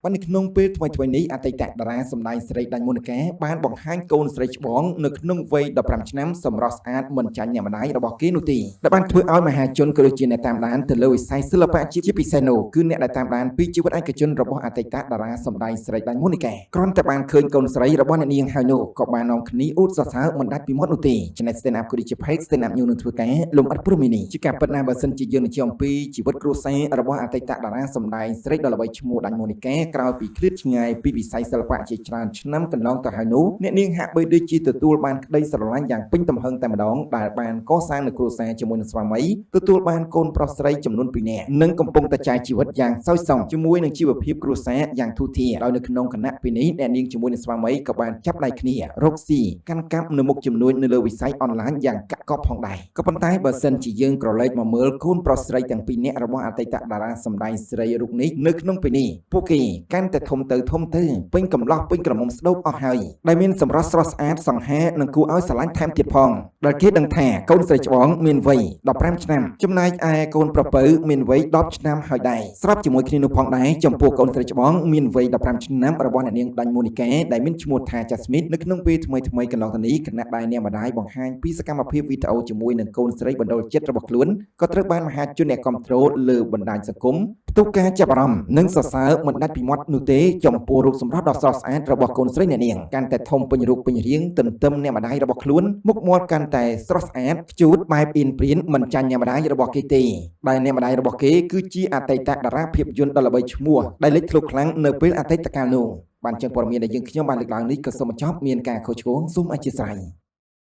បាននៅក្នុងពេលថ្មីៗនេះអតីតតារាសម្ដែងស្រីដាញ់មូនិកាបានបង្ហាញកូនស្រីច្បងនៅក្នុងវ័យ15ឆ្នាំសម្រស់ស្អាតមិនចាញ់អ្នកម្ដាយរបស់គេនោះទេដែលបានធ្វើឲ្យមហាជនក៏ដូចជាអ្នកតាមដានទៅលើវិស័យសិល្បៈជាពិសេសនោះគឺអ្នកដែលតាមដានពីជីវិតឯកជនរបស់អតីតតារាសម្ដែងស្រីដាញ់មូនិកាគ្រាន់តែបានឃើញកូនស្រីរបស់អ្នកនាងហើយនោះក៏បាននាំគ្នាអ៊ូតសរសើរមិនដាច់ពីមាត់នោះទេចំណែក Stand Up ក៏ដូចជា Page Stand Up News នឹងធ្វើការលំអិតព្រមនេះជាការពិតណាស់បើសិនជាយើងនិយាយអំពីជីវិតគ្រួសាររបស់អតីតតារាសម្ដែងស្រីដ៏ល្បីឈ្មោះដាញ់មូនិកាក្រោយពីឃ្លាតឆ្ងាយពីវិស័យសិល្បៈជាច្រើនឆ្នាំកន្លងទៅហើយនោះអ្នកនាងហាក់បីដូចជាទទួលបានក្តីស្រឡាញ់យ៉ាងពេញទំហឹងតែម្ដងដែលបានកសាងនូវគ្រួសារជាមួយនឹងស្វាមីទទួលបានកូនប្រុសស្រីចំនួន2នាក់និងកំពុងតែចាយជីវិតយ៉ាងសោយសោមជាមួយនឹងជីវភាពគ្រួសារយ៉ាងធូរធារដោយនៅក្នុងគណៈពេលនេះអ្នកនាងជាមួយនឹងស្វាមីក៏បានចាប់ដៃគ្នារកស៊ីកាន់កាប់នៅមុខជំនួញនៅលើវិស័យអនឡាញយ៉ាងកាក់កបផងដែរក៏ប៉ុន្តែបើសិនជាយើងក្រឡេកមកមើលកូនប្រុសស្រីទាំង2នាក់របស់អតីតតារាសម្ដែងស្រីរូបនេះនៅក្នុងពេលនេះពួកគេកាន់តែធំទៅពេញកំឡោះពេញក្រមុំស្ដូកអស់ហើយដែលមានសម្រស់ស្រស់ស្អាតសង្ហានិងគួរឲ្យស្រឡាញ់ថែមទៀតផងដែលគេដឹងថាកូនស្រីច្បងមានវ័យ15ឆ្នាំចំណែកឯកូនប្រុសពៅមានវ័យ10ឆ្នាំហើយដែរស្របជាមួយគ្នានោះផងដែរចំពោះកូនស្រីច្បងមានវ័យ15ឆ្នាំរបស់អ្នកនាងដាញ់មូនិកាដែលមានឈ្មោះថា Jasmine នៅក្នុងពេលថ្មីកន្លងទៅនេះគណៈដែលអ្នកម្ដាយបង្ហាញពីសកម្មភាពវីដេអូជាមួយនឹងកូនស្រីបណ្ដុលចិត្តរបស់ខ្លួនក៏ត្រូវបានមហាជនអ្នកគាំទ្រលើបណ្ដាញសង្គមផ្ទុះការចាប់អារម្មណ៍និងសរសើរមិនដាច់ពីមាត់នោះទេចំពោះរូបសម្រស់ដ៏ស្រស់ស្អាតរបស់កូនស្រីអ្នកនាងកាន់តែធំពេញរូបពេញរាងទន្ទឹមអ្នកម្ដាយរបស់ខ្លួនមុខមាត់កាន់តែស្រស់ស្អាតខ្ជូតបែបអ៊ីនព្រៀនមិនចាញ់អ្នកម្ដាយរបស់គេទេដែលអ្នកម្ដាយរបស់គេគឺជាអតីតតារាភាពយន្តដ៏ល្បីឈ្មោះដែលលេចធ្លោខ្លាំងនៅពេលអតីតកាលនោះបានចឹងព័ត៌មានដែលយើងខ្ញុំបានលើកឡើងនេះក៏សូមបញ្ចប់មានការខុសឆ្គងសូមអធិស្ឋាន